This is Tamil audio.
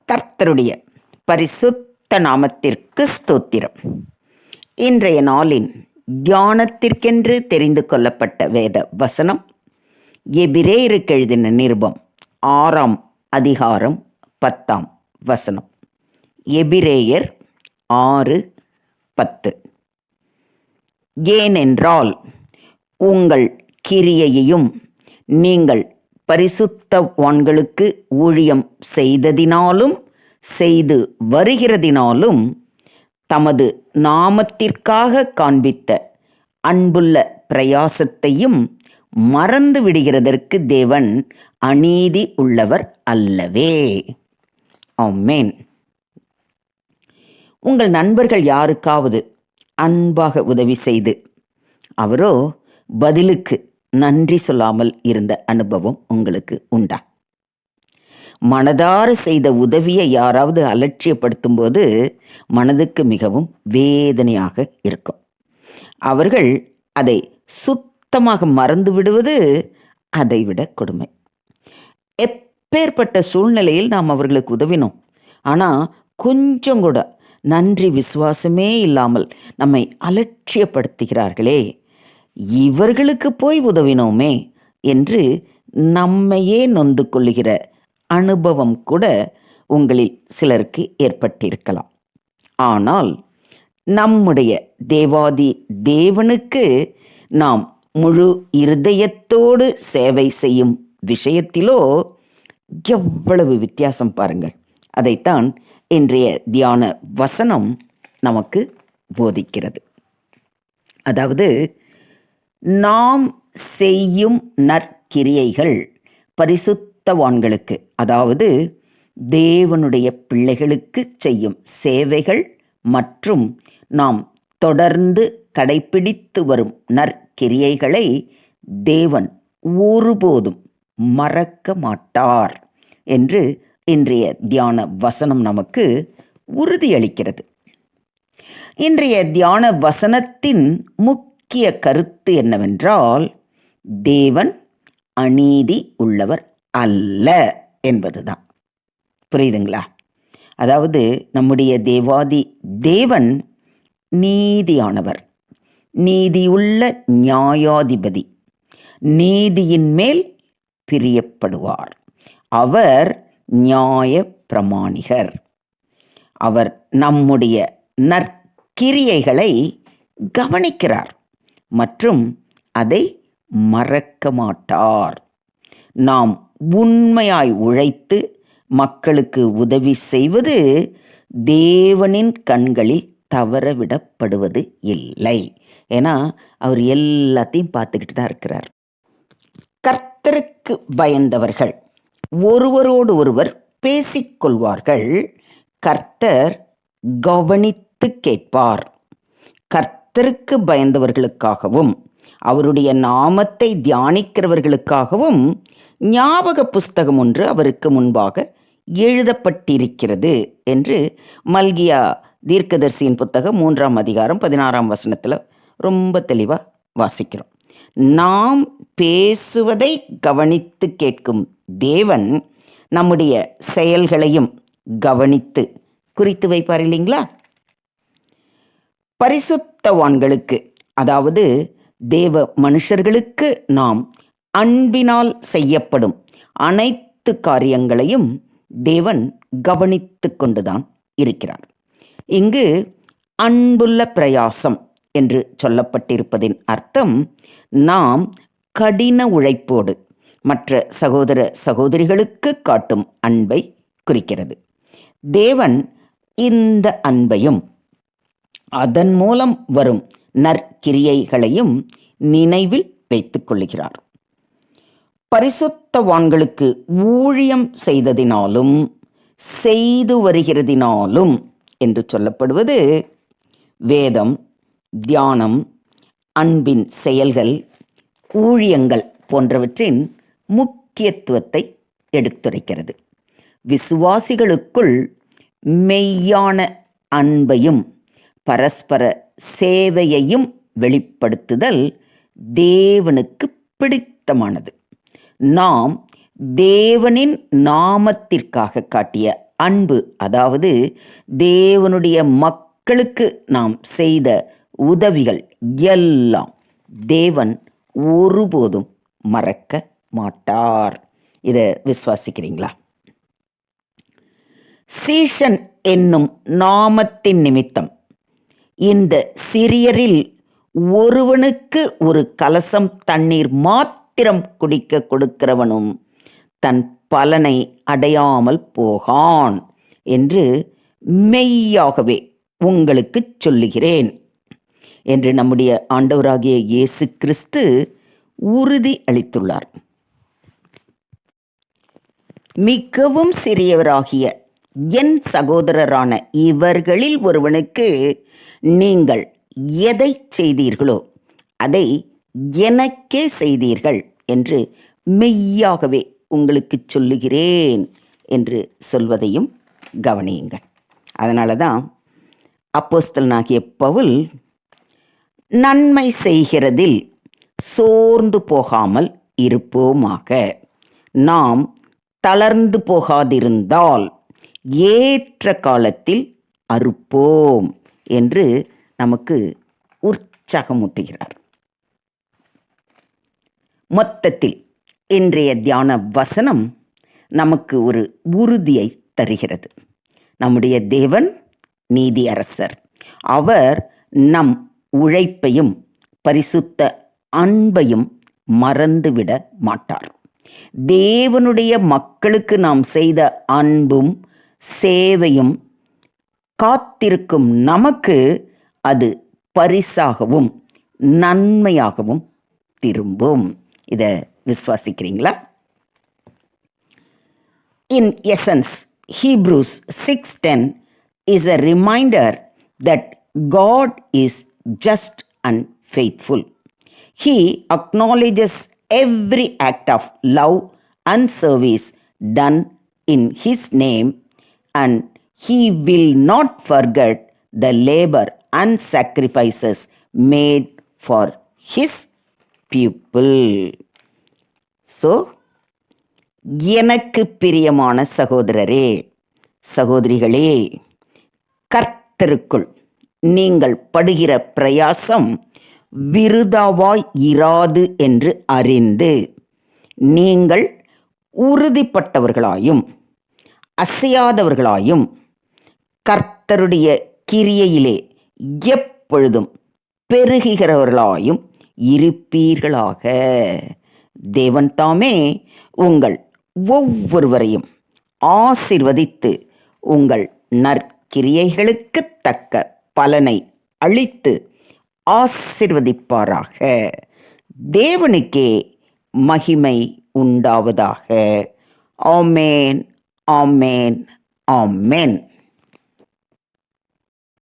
கர்த்தருடைய பரிசுத்த நாமத்திற்கு ஸ்தோத்திரம். இன்றைய நாளின் தியானத்திற்கென்று தெரிந்து கொள்ளப்பட்ட வேத வசனம் எபிரேயருக்கு எழுதின நிருபம் 6ஆம் அதிகாரம் 10ஆம் வசனம். எபிரேயர் 6:10. ஏனென்றால் உங்கள் கிரியையையும் நீங்கள் பரிசுத்தவான்களுக்கு ஊழியம் செய்ததினாலும் செய்து வருகிறதினாலும் தமது நாமத்திற்காக காண்பித்த அன்புள்ள பிரயாசத்தையும் மறந்து விடுகிறதற்கு தேவன் அநீதி உள்ளவர் அல்லவே. ஆமென். உங்கள் நண்பர்கள் யாருக்காவது அன்பாக உதவி செய்து அவரோ பதிலுக்கு நன்றி சொல்லாமல் இருந்த அனுபவம் உங்களுக்கு உண்டா? மனதார செய்த உதவியை யாராவது அலட்சியப்படுத்தும் போது மனதுக்கு மிகவும் வேதனையாக இருக்கும். அவர்கள் அதை சுத்தமாக மறந்து விடுவது அதைவிட கொடுமை. எப்பேற்பட்ட சூழ்நிலையில் நாம் அவர்களுக்கு உதவினோம், ஆனால் கொஞ்சம் கூட நன்றி விசுவாசமே இல்லாமல் நம்மை அலட்சியப்படுத்துகிறார்களே, இவர்களுக்கு போய் உதவினோமே என்று நம்மையே நொந்து கொள்ளுகிற அனுபவம் கூட உங்களில் சிலருக்கு ஏற்பட்டிருக்கலாம். ஆனால் நம்முடைய தேவாதி தேவனுக்கு நாம் முழு இருதயத்தோடு சேவை செய்யும் விஷயத்திலோ எவ்வளவு வித்தியாசம் பாருங்கள். அதைத்தான் இன்றைய தியான வசனம் நமக்கு போதிக்கிறது. அதாவது, நாம் செய்யும் நற்கிரியைகள் பரிசுத்தவான்களுக்கு, அதாவது தேவனுடைய பிள்ளைகளுக்கு செய்யும் சேவைகள் மற்றும் நாம் தொடர்ந்து கடைபிடித்து வரும் நற்கிரியைகளை தேவன் ஒருபோதும் மறக்க மாட்டார் என்று இன்றைய தியான வசனம் நமக்கு உறுதியளிக்கிறது. இன்றைய தியான வசனத்தின் முக்கிய கருத்து என்னவென்றால், தேவன் அநீதி உள்ளவர் அல்ல என்பதுதான். புரியுதுங்களா? அதாவது நம்முடைய தேவாதி தேவன் நீதியானவர், நீதியுள்ள நியாயாதிபதி, நீதியின் மேல் பிரியப்படுவார். அவர் நியாய பிரமாணிகர். அவர் நம்முடைய நற்கிரியைகளை கவனிக்கிறார் மற்றும் அதை மறக்க மாட்டார். நாம் உண்மையாய் உழைத்து மக்களுக்கு உதவி செய்வது தேவனின் கண்களில் தவறவிடப்படுவது இல்லை. ஏன்னா அவர் எல்லாத்தையும் பார்த்துக்கிட்டு தான் இருக்கிறார். கர்த்தருக்கு பயந்தவர்கள் ஒருவரோடு ஒருவர் பேசிக்கொள்வார்கள். கர்த்தர் கவனித்து கேட்பார். கர்த்தருக்கு பயந்தவர்களுக்காகவும் அவருடைய நாமத்தை தியானிக்கிறவர்களுக்காகவும் ஞாபக புஸ்தகம் ஒன்று அவருக்கு முன்பாக எழுதப்பட்டிருக்கிறது என்று மல்கியா தீர்க்கதரிசியின் புத்தகம் 3ஆம் அதிகாரம் 16ஆம் வசனத்தில் ரொம்ப தெளிவாக வாசிக்கிறோம். நாம் பேசுவதை கவனித்து கேட்கும் தேவன் நம்முடைய செயல்களையும் கவனித்து குறித்து வைப்பார் இல்லைங்களா? பரிசுத்தவான்களுக்கு, அதாவது தேவ மனுஷர்களுக்கு நாம் அன்பினால் செய்யப்படும் அனைத்து காரியங்களையும் தேவன் கவனித்து கொண்டுதான் இருக்கிறார். இங்கு அன்புள்ள பிரயாசம் என்று சொல்லப்பட்டிருப்பதின் அர்த்தம், நாம் கடின உழைப்போடு மற்ற சகோதர சகோதரிகளுக்கு காட்டும் அன்பை குறிக்கிறது. தேவன் இந்த அன்பையும் அதன் மூலம் வரும் நற்கிரியைகளையும் நினைவில் வைத்துக் கொள்கிறார். பரிசுத்தவான்களுக்கு ஊழியம் செய்ததினாலும் செய்து வருகிறதினாலும் என்று சொல்லப்படுவது வேதம், தியானம், அன்பின் செயல்கள், ஊழியங்கள் போன்றவற்றின் முக்கியத்துவத்தை எடுத்துரைக்கிறது. விசுவாசிகளுக்குள் மெய்யான அன்பையும் பரஸ்பர சேவையையும் வெளிப்படுத்துதல் தேவனுக்கு பிடித்தமானது. நாம் தேவனின் நாமத்திற்காக காட்டிய அன்பு, அதாவது தேவனுடைய மக்களுக்கு நாம் செய்த உதவிகள் எல்லாம் தேவன் ஒருபோதும் மறக்க மாட்டார். இதை விசுவாசிக்கிறீங்களா? சீஷன் என்னும் நாமத்தின் நிமித்தம் இந்த சிறியரில் ஒருவனுக்கு ஒரு கலசம் தண்ணீர் மாத்திரம் குடிக்க கொடுக்கிறவனும் தன் பலனை அடையாமல் போகான் என்று மெய்யாகவே உங்களுக்கு சொல்லுகிறேன் என்று நம்முடைய ஆண்டவராகிய இயேசு கிறிஸ்து உறுதி அளித்துள்ளார். மிகவும் சிறியவராகிய என் சகோதரரான இவர்களில் ஒருவனுக்கு நீங்கள் எதை செய்தீர்களோ அதை எனக்கே செய்தீர்கள் என்று மெய்யாகவே உங்களுக்கு சொல்லுகிறேன் என்று சொல்வதையும் கவனியுங்கள். அதனால தான் அப்போஸ்தலனாகிய பவுல் நன்மை செய்கிறதில் சோர்ந்து போகாமல் இருப்போமாக, நாம் தளர்ந்து போகாதிருந்தால் ஏற்ற காலத்தில் அறுப்போம் என்று நமக்கு உற்சாகமூட்டுகிறார். மொத்தத்தில் இன்றைய தியான வசனம் நமக்கு ஒரு உறுதியை தருகிறது. நம்முடைய தேவன் நீதி அரசர். அவர் நம் உழைப்பையும் பரிசுத்த அன்பையும் மறந்துவிட மாட்டார். தேவனுடைய மக்களுக்கு நாம் செய்த அன்பும் சேவையும் காத்திருக்கும் நமக்கு அது பரிசாகவும் நன்மையாகவும் திரும்பும். இதை விசுவாசிக்கிறீங்களா? In essence, Hebrews 6:10 is a reminder that God is just and faithful. He acknowledges every act of love and service done in His name, and He will not forget the labor and sacrifices made for His people. So, எனக்கு பிரியமான சகோதரரே, சகோதரிகளே, கர்த்தருக்குள் நீங்கள் படுகிற பிரயாசம் விருதாவாய் இராது என்று அறிந்து நீங்கள் உறுதிப்பட்டவர்களாயும் அசையாதவர்களாயும் கர்த்தருடைய கிரியையிலே எப்பொழுதும் பெருகுகிறவர்களாயும் இருப்பீர்களாக. தேவன் தாமே உங்கள் ஒவ்வொருவரையும் ஆசீர்வதித்து உங்கள் நற்கிரியைகளுக்கு தக்க பலனை அளித்து ஆசீர்வதிப்பாராக. தேவனுக்கே மகிமை உண்டாவதாக. ஆமென், ஆமென், ஆமென்.